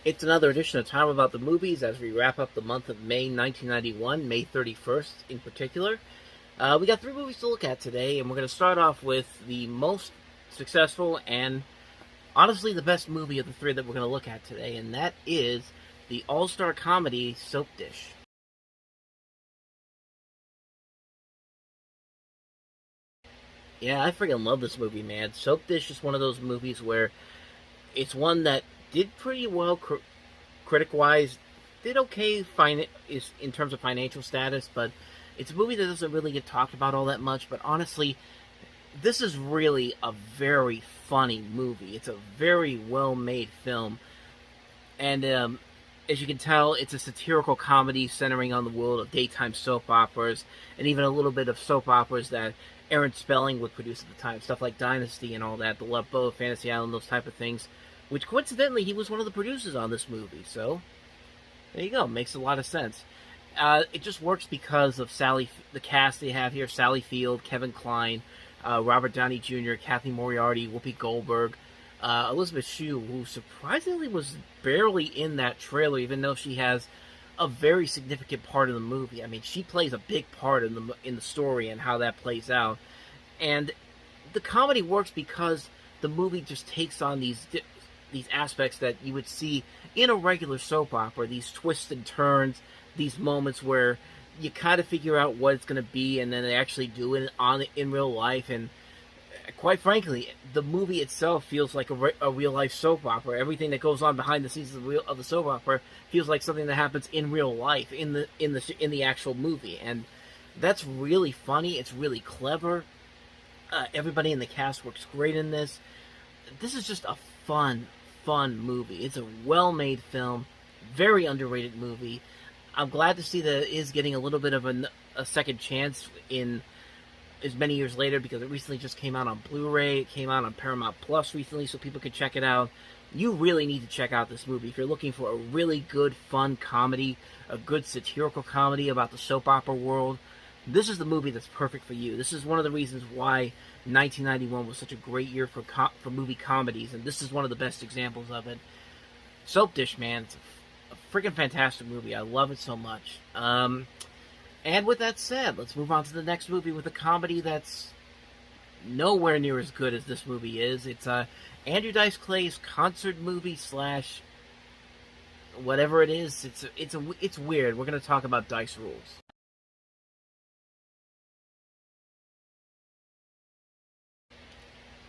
It's another edition of Time About the Movies as we wrap up the month of May 1991, May 31st in particular. We got three movies to look at today, and we're going to start off with the most successful and honestly the best movie of the three that we're going to look at today, and that is the all-star comedy Soap Dish. Yeah, I freaking love this movie, man. Soap Dish is one of those movies where it's one that did pretty well critic-wise, did okay is in terms of financial status, but it's a movie that doesn't really get talked about all that much. But honestly, this is really a very funny movie. It's a very well-made film, and as you can tell, it's a satirical comedy centering on the world of daytime soap operas, and even a little bit of soap operas that Aaron Spelling would produce at the time, stuff like Dynasty and all that, The Love Boat, Fantasy Island, those type of things, which coincidentally he was one of the producers on this movie, so there you go, makes a lot of sense. It just works because of the cast they have here: Sally Field, Kevin Kline, Robert Downey Jr., Kathy Moriarty, Whoopi Goldberg, Elizabeth Shue, who surprisingly was barely in that trailer, even though she has a very significant part in the movie. I mean, she plays a big part in the story and how that plays out. And the comedy works because the movie just takes on these aspects that you would see in a regular soap opera, these twists and turns, these moments where you kind of figure out what it's going to be, and then they actually do it in real life. And quite frankly, the movie itself feels like a real life soap opera. Everything that goes on behind the scenes of the soap opera feels like something that happens in real life in the actual movie, and that's really funny. It's really clever. Everybody in the cast works great in this. This is just a fun movie. It's a well-made film, very underrated movie. I'm glad to see that it is getting a little bit of a second chance in as many years later, because it recently just came out on Blu-ray. It came out on Paramount Plus recently, so people could check it out. You really need to check out this movie if you're looking for a really good, fun comedy, a good satirical comedy about the soap opera world. This is the movie that's perfect for you. This is one of the reasons why 1991 was such a great year for movie comedies, and this is one of the best examples of it. Soap Dish, man, it's a freaking fantastic movie. I love it so much. And with that said, let's move on to the next movie with a comedy that's nowhere near as good as this movie is. It's Andrew Dice Clay's concert movie slash whatever it is. It's weird. We're going to talk about Dice Rules.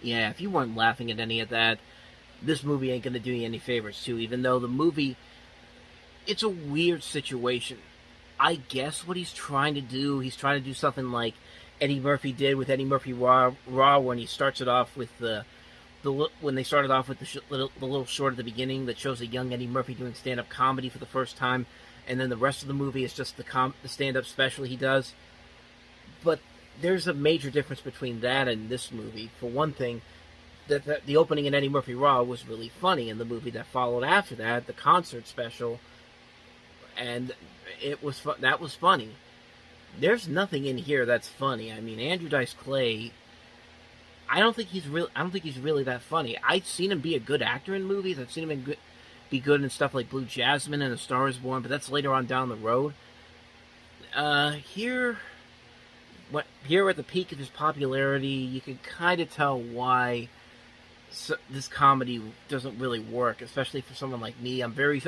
Yeah, if you weren't laughing at any of that, this movie ain't going to do you any favors too, even though the movie, it's a weird situation. I guess what he's trying to do, something like Eddie Murphy did with Eddie Murphy Raw when he starts it off with when they started off with the little short at the beginning that shows a young Eddie Murphy doing stand-up comedy for the first time, and then the rest of the movie is just the stand-up special he does. But there's a major difference between that and this movie. For one thing, that the opening in Eddie Murphy Raw was really funny, and the movie that followed after that, the concert special, and that was funny. There's nothing in here that's funny. I mean, Andrew Dice Clay, I don't think he's really that funny. I've seen him be a good actor in movies. I've seen him be good in stuff like Blue Jasmine and A Star Is Born, but that's later on down the road. Here at the peak of his popularity, you can kind of tell why this comedy doesn't really work, especially for someone like me. I'm very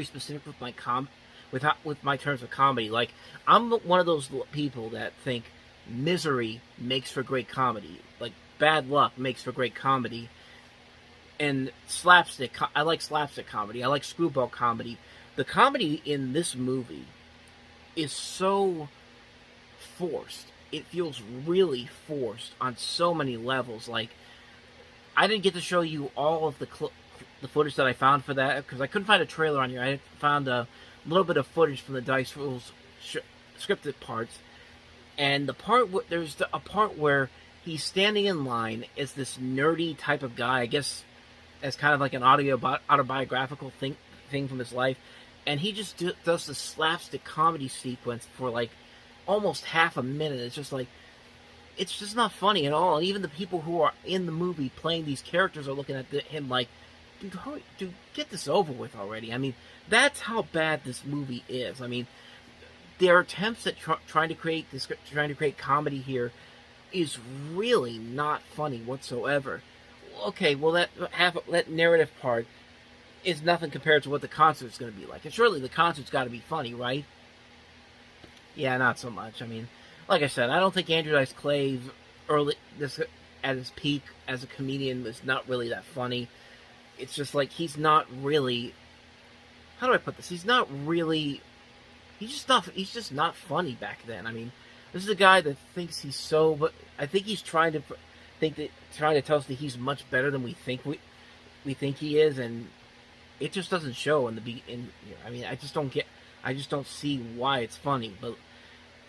specific with my terms of comedy. Like, I'm one of those people that think misery makes for great comedy, like bad luck makes for great comedy, and slapstick. I like slapstick comedy. I like screwball comedy. The comedy in this movie is so forced. It feels really forced on so many levels. Like, I didn't get to show you all of the footage that I found for that, because I couldn't find a trailer on here. I found a little bit of footage from the Dice Rules scripted parts, and there's a part where he's standing in line as this nerdy type of guy, I guess, as kind of like an autobiographical thing from his life, and he just does this slapstick comedy sequence for like almost half a minute. It's just not funny at all, and even the people who are in the movie playing these characters are looking at him like, dude, hurry, dude, get this over with already. I mean, that's how bad this movie is. I mean, their attempts at trying to create comedy here is really not funny whatsoever. Okay, well that narrative part is nothing compared to what the concert's going to be like. And surely the concert's got to be funny, right? Yeah, not so much. I mean, like I said, I don't think Andrew Dice Clay at his peak as a comedian was not really that funny. It's just like he's not really. How do I put this? He's not really. He's just not funny back then. I mean, this is a guy that thinks he's so. But I think he's trying to tell us that he's much better than we think he is, and it just doesn't show in the. I mean, I just don't see why it's funny, but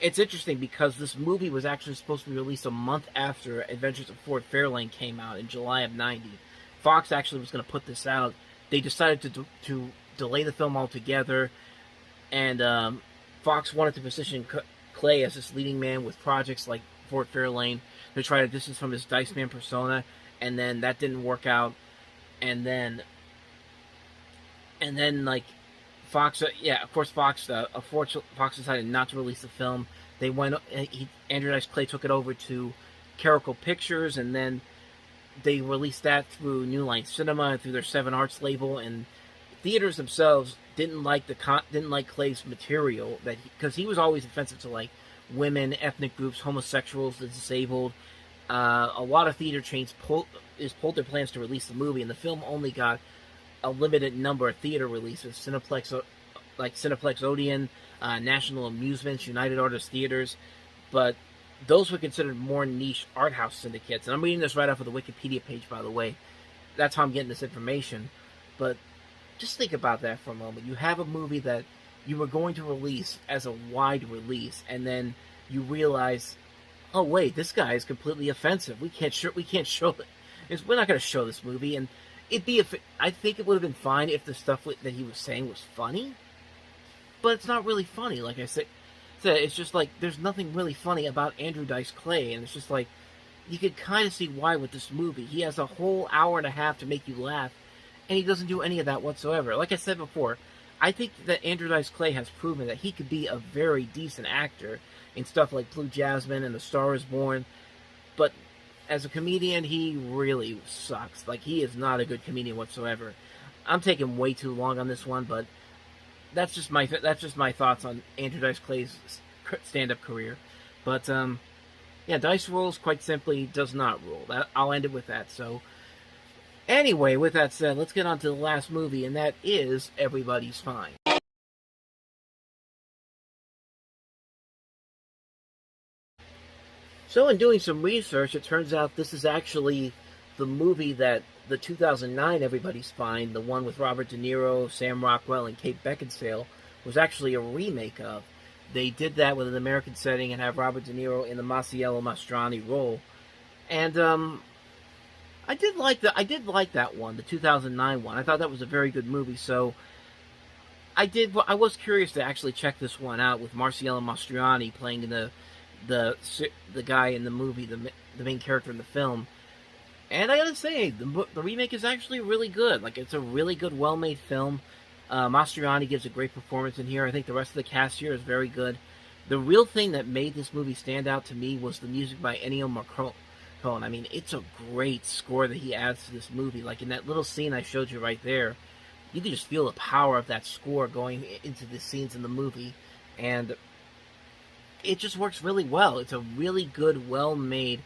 it's interesting because this movie was actually supposed to be released a month after Adventures of Ford Fairlane came out in July of '90. Fox actually was going to put this out. They decided to delay the film altogether, and Fox wanted to position Clay as this leading man with projects like Ford Fairlane to try to distance from his Dice Man persona, and then that didn't work out, and then like Fox, of course, Fox decided not to release the film. They went. Andrew Dice Clay took it over to Caracal Pictures, and then they released that through New Line Cinema and through their Seven Arts label. And theaters themselves didn't like Clay's material because he was always offensive to like women, ethnic groups, homosexuals, the disabled. A lot of theater chains pulled their plans to release the movie, and the film only got a limited number of theater releases. Cineplex Odeon, National Amusements, United Artists Theaters, but those were considered more niche art house syndicates. And I'm reading this right off of the Wikipedia page, by the way. That's how I'm getting this information. But just think about that for a moment. You have a movie that you were going to release as a wide release, and then you realize, oh wait, this guy is completely offensive. We can't show it. We're not going to show this movie. And I think it would have been fine if the stuff that he was saying was funny, but it's not really funny. Like I said, it's just like there's nothing really funny about Andrew Dice Clay, and it's just like you could kind of see why with this movie. He has a whole hour and a half to make you laugh, and he doesn't do any of that whatsoever. Like I said before, I think that Andrew Dice Clay has proven that he could be a very decent actor in stuff like Blue Jasmine and The Star Is Born, but as a comedian, he really sucks. Like, he is not a good comedian whatsoever. I'm taking way too long on this one, but that's just my thoughts on Andrew Dice Clay's stand-up career. But Dice rules, quite simply, does not rule. I'll end it with that. So, anyway, with that said, let's get on to the last movie, and that is Everybody's Fine. So in doing some research, it turns out this is actually the movie that the 2009 Everybody's Fine, the one with Robert De Niro, Sam Rockwell, and Kate Beckinsale, was actually a remake of. They did that with an American setting and have Robert De Niro in the Masiello Mastroianni role. And I did like that one, the 2009 one. I thought that was a very good movie, so I was curious to actually check this one out with Masiello Mastroianni playing the guy in the movie, the main character in the film. And I gotta say, the remake is actually really good. Like, it's a really good, well-made film. Mastroianni gives a great performance in here. I think the rest of the cast here is very good. The real thing that made this movie stand out to me was the music by Ennio Morricone. I mean, it's a great score that he adds to this movie. Like, in that little scene I showed you right there, you can just feel the power of that score going into the scenes in the movie. And it just works really well. It's a really good, well-made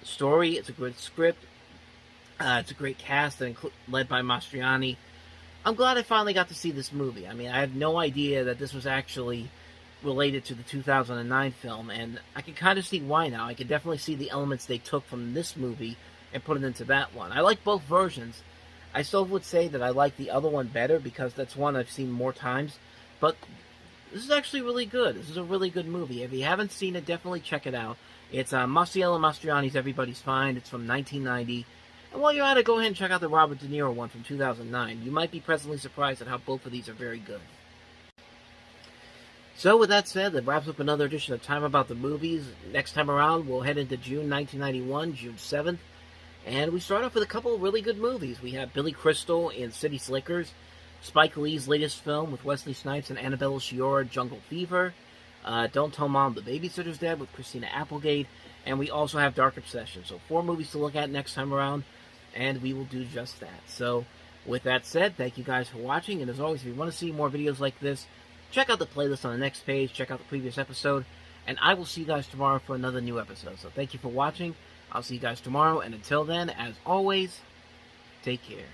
story. It's a good script. It's a great cast led by Mastroianni. I'm glad I finally got to see this movie. I mean, I had no idea that this was actually related to the 2009 film, and I can kind of see why now. I can definitely see the elements they took from this movie and put it into that one. I like both versions. I still would say that I like the other one better because that's one I've seen more times, but this is actually really good. This is a really good movie. If you haven't seen it, definitely check it out. It's Masiello Mastroianni's Everybody's Fine. It's from 1990. And while you're at it, go ahead and check out the Robert De Niro one from 2009. You might be pleasantly surprised at how both of these are very good. So with that said, that wraps up another edition of Time About the Movies. Next time around, we'll head into June 1991, June 7th. And we start off with a couple of really good movies. We have Billy Crystal in City Slickers, Spike Lee's latest film with Wesley Snipes and Annabella Sciorra, Jungle Fever, Don't Tell Mom the Babysitter's Dead with Christina Applegate, and we also have Dark Obsession. So 4 movies to look at next time around, and we will do just that. So with that said, thank you guys for watching, and as always, if you want to see more videos like this, check out the playlist on the next page, check out the previous episode, and I will see you guys tomorrow for another new episode. So thank you for watching. I'll see you guys tomorrow, and until then, as always, take care.